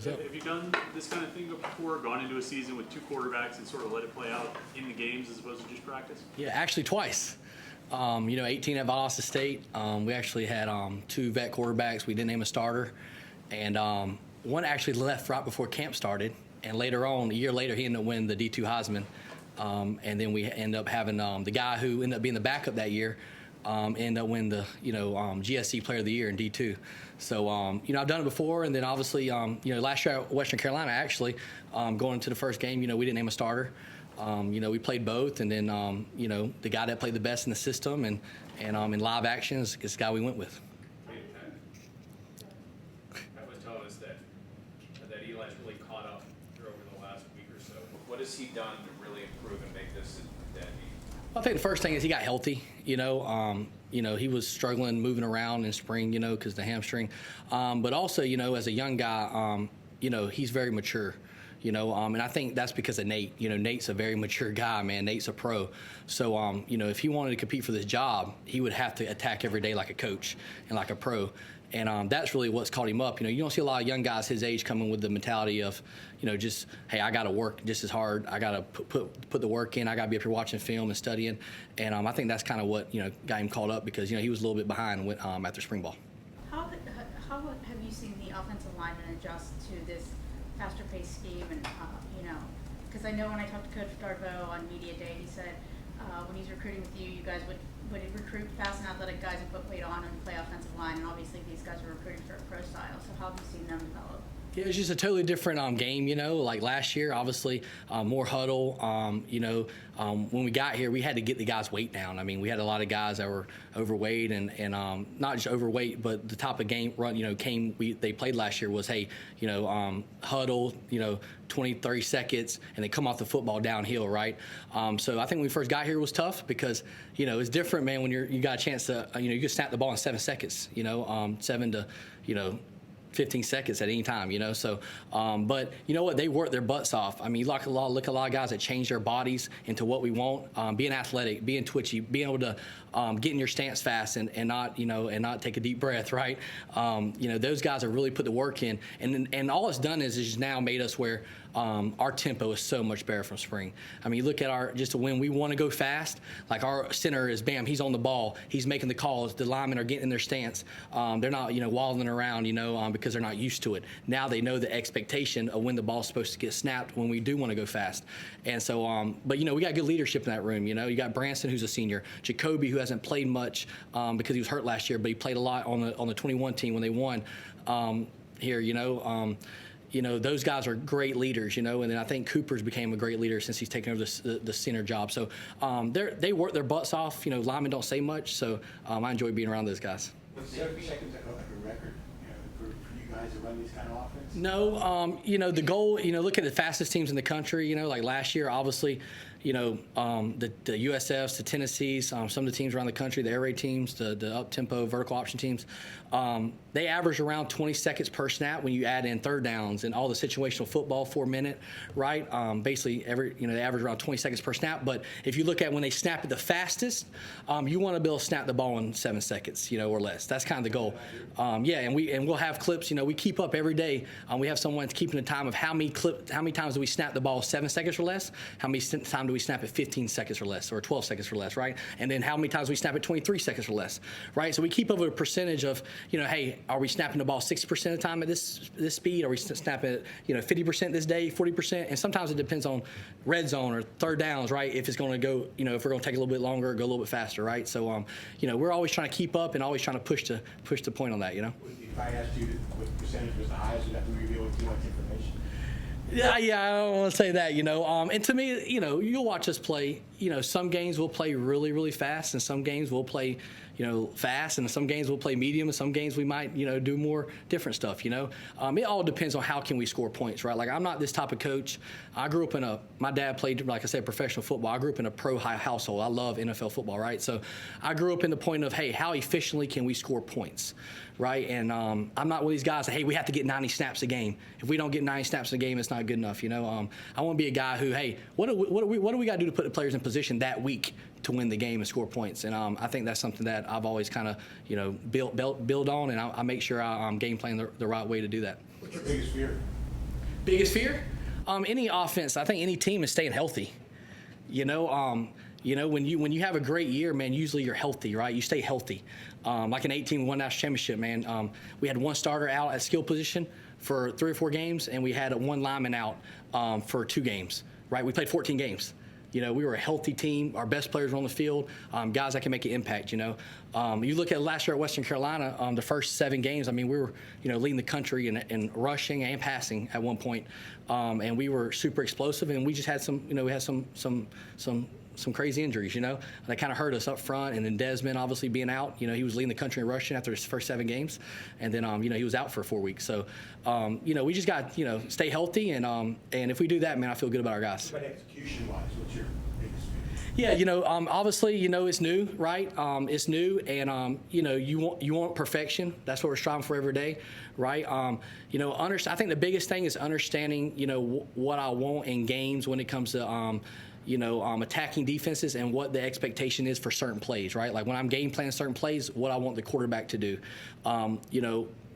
Have you done this kind of thing before, gone into a season with 2 quarterbacks and sort of let it play out in the games as opposed to just practice? Yeah, actually twice. 18 at Valdosta State, we actually had 2 vet quarterbacks. We didn't name a starter. And one actually left right before camp started. And later on, a year later, he ended up winning the D2 Heisman. And then we ended up having the guy who ended up being the backup that year end up winning the GSC Player of the Year in D2. So I've done it before, and then obviously last year at Western Carolina actually going into the first game, we didn't name a starter. We played both, and then the guy that played the best in the system and in live action is the guy we went with. That was telling us that Eli's really caught up here over the last week or so. What has he done to really improve and make this that he? I think the first thing is he got healthy. He was struggling moving around in spring, because the hamstring. But also, as a young guy, he's very mature. And I think that's because of Nate. Nate's a very mature guy, man. Nate's a pro. So, if he wanted to compete for this job, he would have to attack every day like a coach and like a pro. And that's really what's caught him up. You don't see a lot of young guys his age coming with the mentality of, just, hey, I got to work just as hard. I got to put the work in. I got to be up here watching film and studying. And I think that's kind of what, got him caught up because, he was a little bit behind after spring ball. How have you seen the offensive linemen adjust to this faster-paced scheme? And, because I know when I talked to Coach Darbo on Media Day, he said when he's recruiting with you guys would recruit fast and athletic guys and put weight on and play offensive line, and obviously these guys are recruited for a pro style. So how have you seen them develop? Yeah, it's just a totally different game, like last year, obviously, more huddle. When we got here, we had to get the guys' weight down. I mean, we had a lot of guys that were overweight and not just overweight, but the type of game run, they played last year was, hey, huddle, 20, 30 seconds, and they come off the football downhill, right? So I think when we first got here it was tough because, it's different, man, when you got a chance to, you can snap the ball in 7 seconds, 7 to, 15 seconds at any time, So, but you know what? They work their butts off. I mean, look at a lot of guys that change their bodies into what we want. Being athletic, being twitchy, being able to get in your stance fast and not, and not take a deep breath, right? Those guys have really put the work in, and all it's done is now made us where our tempo is so much better from spring. I mean, you look at just when we want to go fast, like our center is bam, he's on the ball, he's making the calls, the linemen are getting in their stance. They're not, waddling around, because they're not used to it. Now they know the expectation of when the ball's supposed to get snapped when we do want to go fast. And so, but we got good leadership in that room. You got Branson, who's a senior, Jacoby, who hasn't played much because he was hurt last year, but he played a lot on the 21 team when they won here. Those guys are great leaders, and then I think Cooper's became a great leader since he's taken over the center job. So they work their butts off. Linemen don't say much, so I enjoy being around those guys. 7 seconds like a record, for you guys to run these kind of offense? No, the goal, look at the fastest teams in the country, like last year, obviously, the USFs, the Tennessees, some of the teams around the country, the air raid teams, the up-tempo vertical option teams, they average around 20 seconds per snap when you add in third downs and all the situational football 4 minute, right? Basically, they average around 20 seconds per snap. But if you look at when they snap it the fastest, you want to be able to snap the ball in 7 seconds, or less. That's kind of the goal. And we'll have clips. We keep up every day. We have someone keeping the time of how many times do we snap the ball 7 seconds or less? How many times do we snap it 15 seconds or less, or 12 seconds or less, right? And then how many times we snap it 23 seconds or less, right? So we keep up with a percentage of, hey, are we snapping the ball 60% of the time at this speed? Are we snapping it, 50% this day, 40%? And sometimes it depends on red zone or third downs, right? If it's going to go, if we're going to take a little bit longer, go a little bit faster, right? So, we're always trying to keep up and always trying to push the point on that, If I asked you what percentage was the highest, would that be revealing too much information? Yeah, I don't want to say that, And to me, you'll watch us play. Some games we'll play really, really fast, and some games we'll play, fast, and some games we'll play medium, and some games we might, do more different stuff, It all depends on how can we score points, right? Like, I'm not this type of coach. I grew up my dad played, like I said, professional football. I grew up in a pro high household. I love NFL football, right? So I grew up in the point of, hey, how efficiently can we score points, right? And I'm not one of these guys that, hey, we have to get 90 snaps a game. If we don't get 90 snaps a game, it's not good enough, I want to be a guy who, hey, what do we got to do to put the players in position that week to win the game and score points? And I think that's something that I've always kind of, build on, and I make sure I'm game playing the right way to do that. What's your biggest fear? Biggest fear? Any offense. I think any team is staying healthy. When you have a great year, man, usually you're healthy, right? You stay healthy. Like in 18, we won national championship, man. We had one starter out at skill position for 3 or 4 games, and we had one lineman out for 2 games, right? We played 14 games. We were a healthy team. Our best players were on the field, guys that can make an impact, You look at last year at Western Carolina, the first 7 games, I mean, we were, leading the country in rushing and passing at one point. And we were super explosive, and we just had some crazy injuries, that kind of hurt us up front. And then Desmond obviously being out, he was leading the country in rushing after his first 7 games. And then, he was out for 4 weeks. So, we just got, stay healthy. And if we do that, man, I feel good about our guys. But execution-wise, what's your biggest fear? Yeah, obviously, it's new, right? It's new, and you want perfection. That's what we're striving for every day, right? I think the biggest thing is understanding, what I want in games when it comes to, attacking defenses and what the expectation is for certain plays, right? Like when I'm game planning certain plays, what I want the quarterback to do.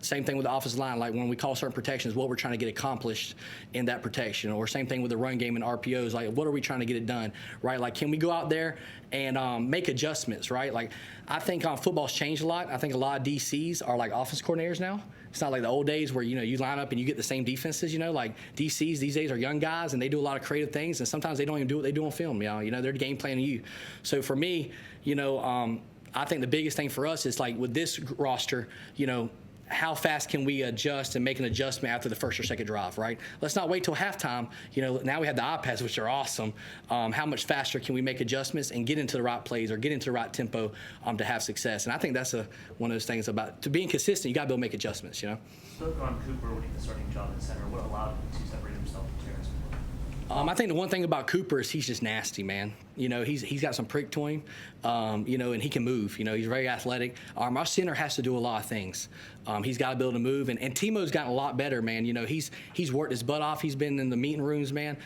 Same thing with the offensive line. Like when we call certain protections, what we're trying to get accomplished in that protection. Or same thing with the run game and RPOs. Like what are we trying to get it done, right? Like can we go out there and make adjustments, right? Like I think football's changed a lot. I think a lot of DCs are like offense coordinators now. It's not like the old days where, you line up and you get the same defenses, like DCs these days are young guys and they do a lot of creative things, and sometimes they don't even do what they do on film, they're game planning you. So for me, I think the biggest thing for us is like with this roster, how fast can we adjust and make an adjustment after the first or second drive, right? Let's not wait till halftime. Now we have the iPads, which are awesome. How much faster can we make adjustments and get into the right plays or get into the right tempo to have success? And I think that's one of those things about to being consistent. You got to be able to make adjustments, Spoke on Cooper winning the starting job in center. What allowed him to separate himself from Terrence? I think the one thing about Cooper is he's just nasty, man. He's got some prick to him, and he can move. He's very athletic. Our center has to do a lot of things. He's got to be able to move, and Timo's gotten a lot better, man. He's worked his butt off. He's been in the meeting rooms, man.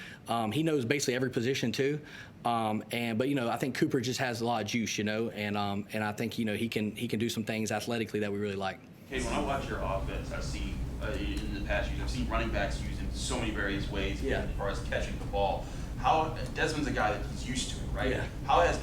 He knows basically every position too. But I think Cooper just has a lot of juice, and I think he can do some things athletically that we really like. Kade, when I watch your offense, I see in the past years, I've seen running backs used in so many various ways as far as catching the ball. How Desmond's a guy that he's used to it, right? Yeah. How have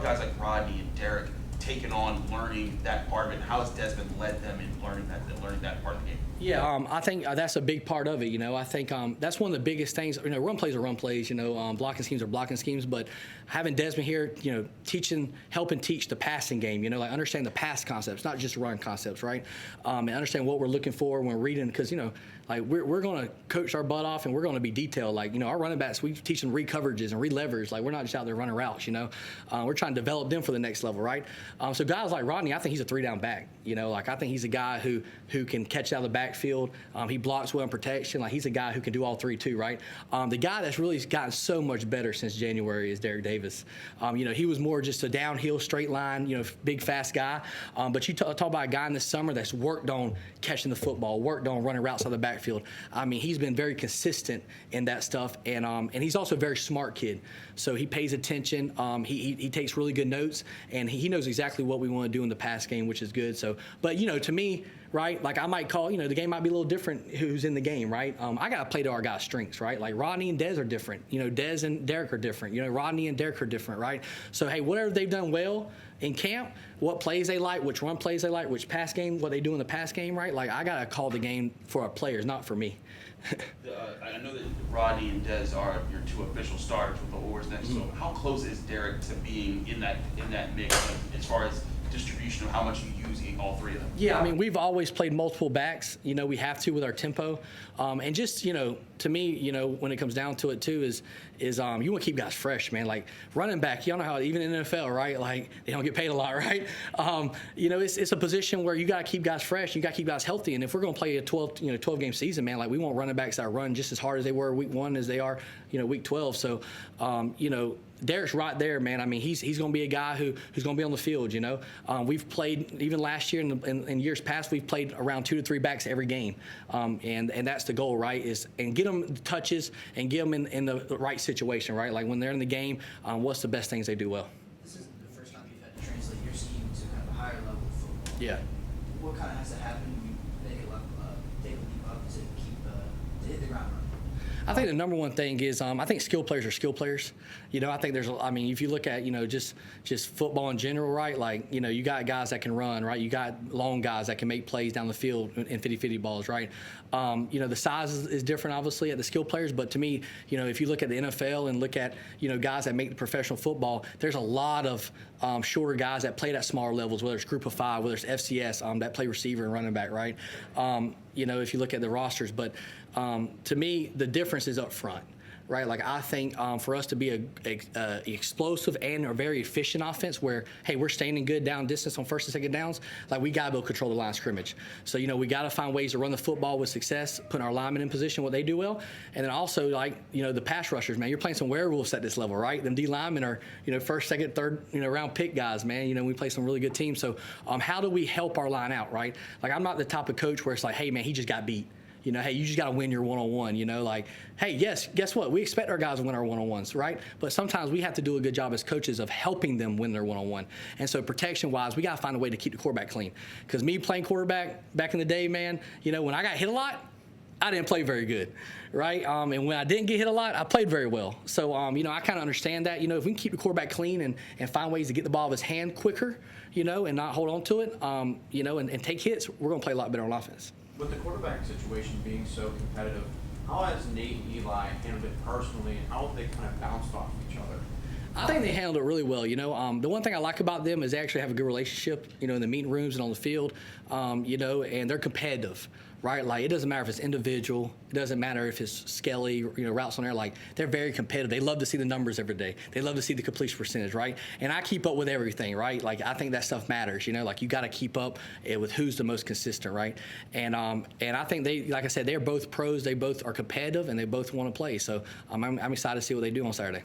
guys like Rodney and Derek taken on learning that part of it? And how has Desmond led them in learning that part of the game? Yeah, I think that's a big part of it. I think that's one of the biggest things. Run plays are run plays. Blocking schemes are blocking schemes. But having Desmond here, helping teach the passing game. Like understand the pass concepts, not just run concepts, right? And understand what we're looking for when we're reading, because like we're going to coach our butt off and we're going to be detailed. Like our running backs, we teach them read coverages and read levers. Like we're not just out there running routes. We're trying to develop them for the next level, right? So guys like Rodney, I think he's a 3-down back. Like I think he's a guy who can catch out of the backfield. He blocks well in protection. Like he's a guy who can do all 3 too, right? The guy that's really gotten so much better since January is Derek Davis. He was more just a downhill, straight line, big, fast guy. But you talk about a guy in the summer that's worked on catching the football, worked on running routes out of the backfield. I mean, he's been very consistent in that stuff, and he's also a very smart kid. So he pays attention. He takes really good notes, and he knows exactly what we want to do in the pass game, which is good. So, but to me, right? Like I might call, the game might be a little different who's in the game, right? I got to play to our guys' strengths, right? Like Rodney and Dez are different. Dez and Derek are different. Rodney and Derek are different, right? So, hey, whatever they've done well in camp, what plays they like, which run plays they like, which pass game, what they do in the pass game, right? Like I got to call the game for our players, not for me. I know that Rodney and Dez are your 2 official starters with the Oars next. So how close is Derek to being in that mix as far as distribution of how much you use all 3 of them? Yeah, I mean, we've always played multiple backs. We have to with our tempo. And just, to me, when it comes down to it too, is you want to keep guys fresh, man. Like running back, y'all know how even in the NFL, right? Like they don't get paid a lot, right? It's a position where you got to keep guys fresh. You got to keep guys healthy. And if we're going to play a 12 game season, man, like we want running backs that run just as hard as they were week 1 as they are, week 12. So, Derek's right there, man. I mean, he's going to be a guy who's going to be on the field. We've played even last year in years past. We've played around 2 to 3 backs every game, and that's the goal, right? And get them touches and get them in the right situation, right? Like when they're in the game, what's the best things they do well? This isn't the first time you've had to translate your scheme to kind of a higher level of football. Yeah. What kind of has to happen when you take a leap up to hit the ground running? I think the number one thing is I think skill players are skill players. You know, I think if you look at, just football in general, right? Like, you got guys that can run, right? You got long guys that can make plays down the field in 50-50 balls, right? The size is different, obviously, at the skill players. But to me, if you look at the NFL and look at, guys that make the professional football, there's a lot of shorter guys that played at smaller levels, whether it's group of 5, whether it's FCS, that play receiver and running back, right? If you look at the rosters. But to me, the difference is up front, right? Like, I think for us to be a explosive and a very efficient offense where, hey, we're staying in good down distance on first and second downs, like, we got to be able to control the line of scrimmage. So, we got to find ways to run the football with success, putting our linemen in position, what they do well. And then also, the pass rushers, man, you're playing some werewolves at this level, right? Them D linemen are, first, second, third, round pick guys, man. We play some really good teams. So how do we help our line out, right? Like, I'm not the type of coach where it's like, hey, man, he just got beat. Hey, you just got to win your one-on-one, hey, yes, guess what? We expect our guys to win our one-on-ones, right? But sometimes we have to do a good job as coaches of helping them win their one-on-one. And so protection-wise, we got to find a way to keep the quarterback clean. Because me playing quarterback back in the day, man, when I got hit a lot, I didn't play very good, right? And when I didn't get hit a lot, I played very well. So, I kind of understand that. If we can keep the quarterback clean and find ways to get the ball out of his hand quicker, and not hold on to it, and take hits, we're going to play a lot better on offense. With the quarterback situation being so competitive, how has Nate and Eli handled it personally, and how have they kind of bounced off each other? I think they handled it really well. The one thing I like about them is they actually have a good relationship, in the meeting rooms and on the field, and they're competitive, right? Like, it doesn't matter if it's individual. It doesn't matter if it's skelly, routes on there. Like, they're very competitive. They love to see the numbers every day. They love to see the completion percentage, right? And I keep up with everything, right? Like, I think that stuff matters, like, you got to keep up with who's the most consistent, right? And I think they, like I said, they're both pros. They both are competitive, and they both want to play. So I'm excited to see what they do on Saturday.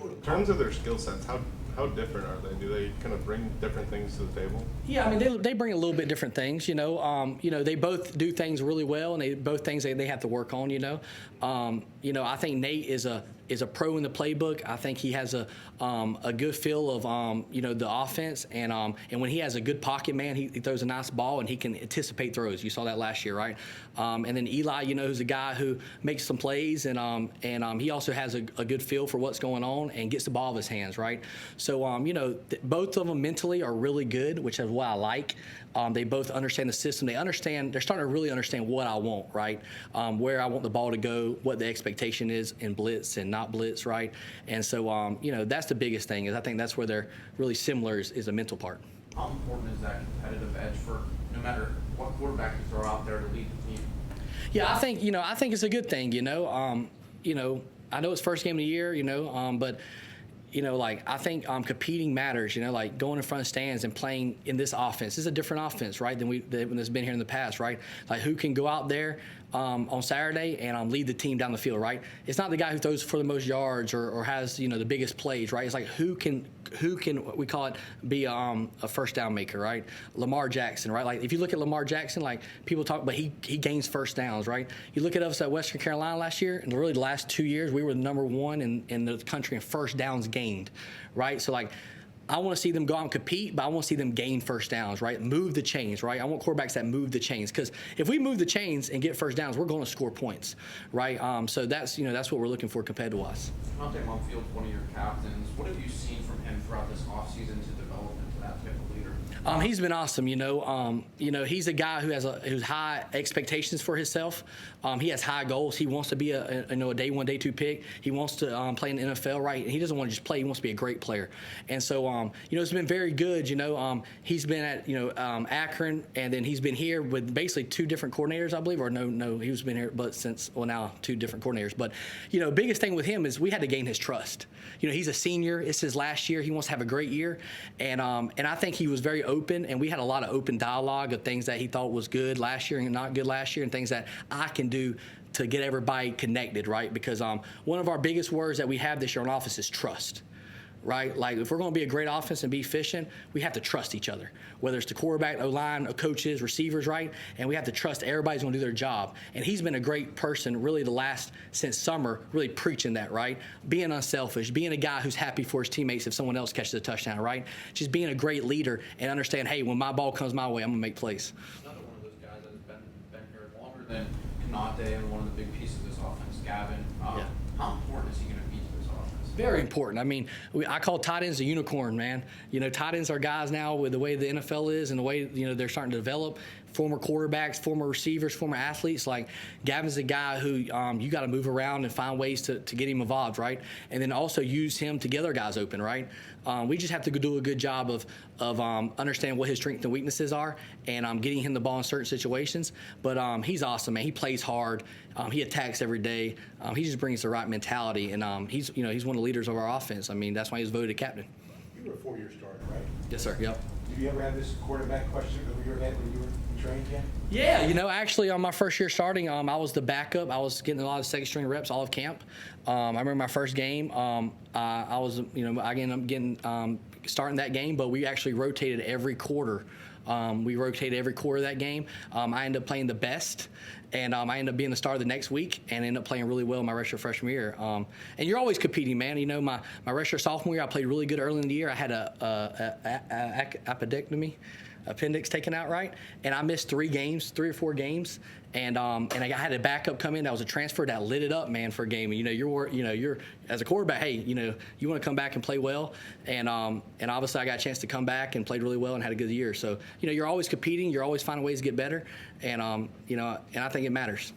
In terms of their skill sets, how different are they? Do they kind of bring different things to the table? Yeah, they bring a little bit different things. They both do things really well, and they both things they have to work on. I think Nate is a pro in the playbook. I think he has a good feel of the offense, and when he has a good pocket man, he throws a nice ball and he can anticipate throws. You saw that last year, right? And then Eli, who's a guy who makes some plays, and he also has a good feel for what's going on and gets the ball out of his hands, right? So both of them mentally are really good, which is what I like. They both understand the system. They're starting to really understand what I want, right? Where I want the ball to go, what the expectation is in blitz and not blitz, right? And so, that's the biggest thing. Is I think that's where they're really similar is the mental part. How important is that competitive edge for no matter what quarterback you throw out there to lead the team? Yeah, I think it's a good thing. I know it's first game of the year, but. I think competing matters, like going in front of stands and playing in this offense. This is a different offense, right, than that's been here in the past, right? Like, who can go out there on Saturday and lead the team down the field, right? It's not the guy who throws for the most yards or has, the biggest plays, right? It's like who can we call it be a first down maker, right? Lamar Jackson, right? Like, if you look at Lamar Jackson, like, people talk, but he gains first downs, right? You look at us at Western Carolina last year, and really the last 2 years, we were number one in the country in first downs gained, right? So, like, I want to see them go out and compete, but I want to see them gain first downs, right? Move the chains, right? I want quarterbacks that move the chains, because if we move the chains and get first downs, we're going to score points, right? So that's what we're looking for competitive-wise. Dante Mumfield's one of your captains. What have you seen from him throughout this offseason to develop into that type of leader? He's been awesome. He's a guy who's high expectations for himself. He has high goals. He wants to be a day one, day two pick. He wants to play in the NFL, right? And he doesn't want to just play. He wants to be a great player. And so, it's been very good. He's been at Akron, and then he's been here with basically two different coordinators, I believe. Or no, he's been here, but now two different coordinators. But biggest thing with him is we had to gain his trust. He's a senior. It's his last year. He wants to have a great year, and I think he was very open, and we had a lot of open dialogue of things that he thought was good last year and not good last year, and things that I can do to get everybody connected, right? Because one of our biggest words that we have this year on offense is trust, right? Like, if we're going to be a great offense and be efficient, we have to trust each other, whether it's the quarterback, O-line, coaches, receivers, right? And we have to trust everybody's going to do their job. And he's been a great person really since summer, really preaching that, right? Being unselfish, being a guy who's happy for his teammates if someone else catches a touchdown, right? Just being a great leader and understand, hey, when my ball comes my way, I'm going to make plays. Another one of those guys that has been here longer than Kade and one of the big pieces of this offense Gavin. Yeah. How important is he going to be to this offense? Very important. I mean, I call tight ends a unicorn, man. You know, tight ends are guys now with the way the NFL is and the way, you know, they're starting to develop. Former quarterbacks, former receivers, former athletes. Like Gavin's a guy who you got to move around and find ways to get him involved, right? And then also use him to get other guys open, right? We just have to do a good job of understanding what his strengths and weaknesses are and getting him the ball in certain situations. But he's awesome, man. He plays hard. He attacks every day. He just brings the right mentality, and he's one of the leaders of our offense. I mean, that's why he was voted captain. You were a 4-year starter, right? Yes, sir. Yep. Did you ever have this quarterback question over your head when you were in training camp? Yeah, you know, actually on my first year starting, I was the backup. I was getting a lot of second string reps all of camp. I remember my first game, I was, you know, I ended up getting starting that game, but we actually rotated every quarter. We rotated every quarter of that game. I ended up playing the best, and I ended up being the starter the next week and ended up playing really well in my redshirt freshman year. And you're always competing, man. You know, my redshirt sophomore year, I played really good early in the year. I had appendix taken out, right? And I missed 3 or 4 games. And I had a backup come in that was a transfer that lit it up, man, for a game. And, you're as a quarterback, hey, you want to come back and play well. And obviously I got a chance to come back and played really well and had a good year. So, you're always competing. You're always finding ways to get better. And I think it matters.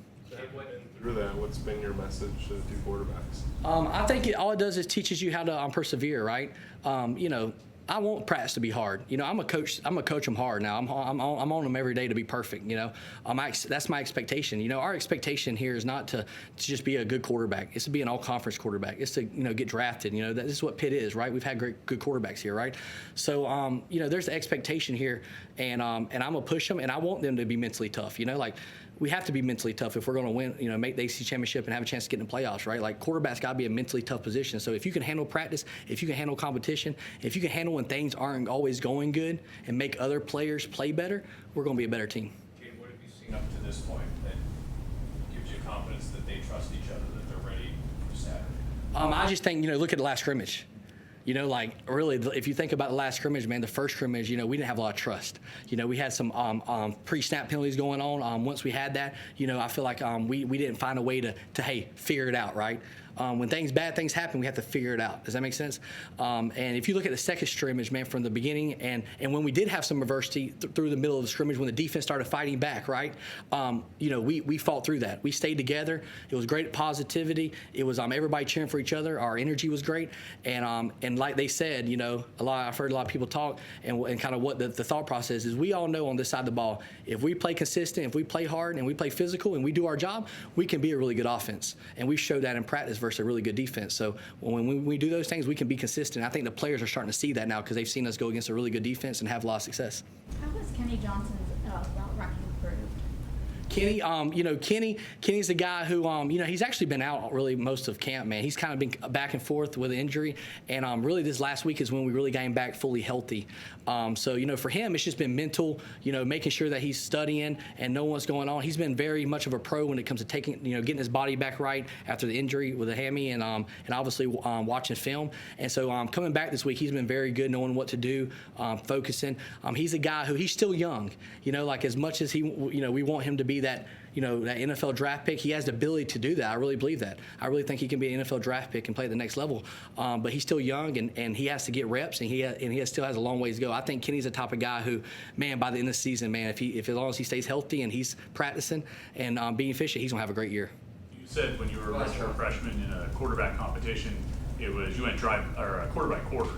Through that, what's been your message to the 2 quarterbacks? I think all it does is teaches you how to persevere, right? I want practice to be hard. I'm a coach. I'm gonna coach them hard now. I'm on them every day to be perfect. That's my expectation. Our expectation here is not to just be a good quarterback. It's to be an all-conference quarterback. It's to get drafted. This is what Pitt is, right? We've had good quarterbacks here, right? So there's the expectation here, and I'm gonna push them, and I want them to be mentally tough. We have to be mentally tough if we're going to win, make the ACC championship and have a chance to get in the playoffs, right? Like quarterback's got to be a mentally tough position. So if you can handle practice, if you can handle competition, if you can handle when things aren't always going good and make other players play better, we're going to be a better team. Kade, what have you seen up to this point that gives you confidence that they trust each other, that they're ready for Saturday? I just think, look at the last scrimmage. Really, if you think about the last scrimmage, man, the first scrimmage, we didn't have a lot of trust. We had some pre-snap penalties going on. Once we had that, I feel like we didn't find a way to hey, figure it out, right? When bad things happen, we have to figure it out. Does that make sense? And if you look at the second scrimmage, man, from the beginning, and when we did have some adversity through the middle of the scrimmage, when the defense started fighting back, right? We fought through that. We stayed together. It was great positivity. It was everybody cheering for each other. Our energy was great. And like they said, I've heard a lot of people talk, and kind of what the thought process is. We all know on this side of the ball, if we play consistent, if we play hard, and we play physical, and we do our job, we can be a really good offense. And we showed that in practice versus a really good defense. So when we do those things, we can be consistent. I think the players are starting to see that now because they've seen us go against a really good defense and have a lot of success. How has Kenny Johnson's route running improved? Kenny's the guy who, he's actually been out really most of camp, man. He's kind of been back and forth with an injury, and really this last week is when we really got him back fully healthy. So, for him, it's just been mental, making sure that he's studying and knowing what's going on. He's been very much of a pro when it comes to getting his body back right after the injury with a hammy, and obviously watching film. And so coming back this week, he's been very good, knowing what to do, focusing. He's a guy who he's still young, as much as we want him to be that NFL draft pick. He has the ability to do that. I really believe that. I really think he can be an NFL draft pick and play at the next level. But he's still young, and he has to get reps, and he still has a long ways to go. I think Kenny's the type of guy who, man, by the end of the season, man, if as long as he stays healthy and he's practicing and being efficient, he's gonna have a great year. You said when you were a redshirt freshman in a quarterback competition, you went quarterback quarter.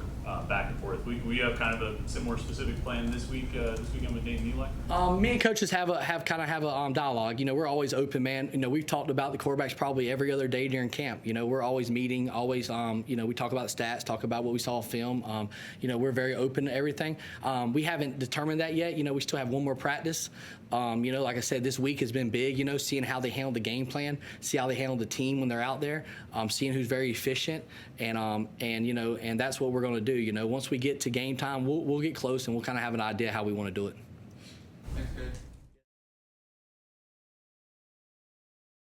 Back and forth. We have kind of a similar specific plan this weekend with Dane and Eli. Me and coaches have a dialogue. We're always open, man. We've talked about the quarterbacks probably every other day during camp. We're always meeting, always. We talk about stats, talk about what we saw film. We're very open to everything. We haven't determined that yet. We still have one more practice. Like I said, this week has been big. Seeing how they handle the game plan, see how they handle the team when they're out there, seeing who's very efficient, and that's what we're going to do. Once we get to game time, we'll get close and we'll kind of have an idea how we want to do it. Thanks, Kade.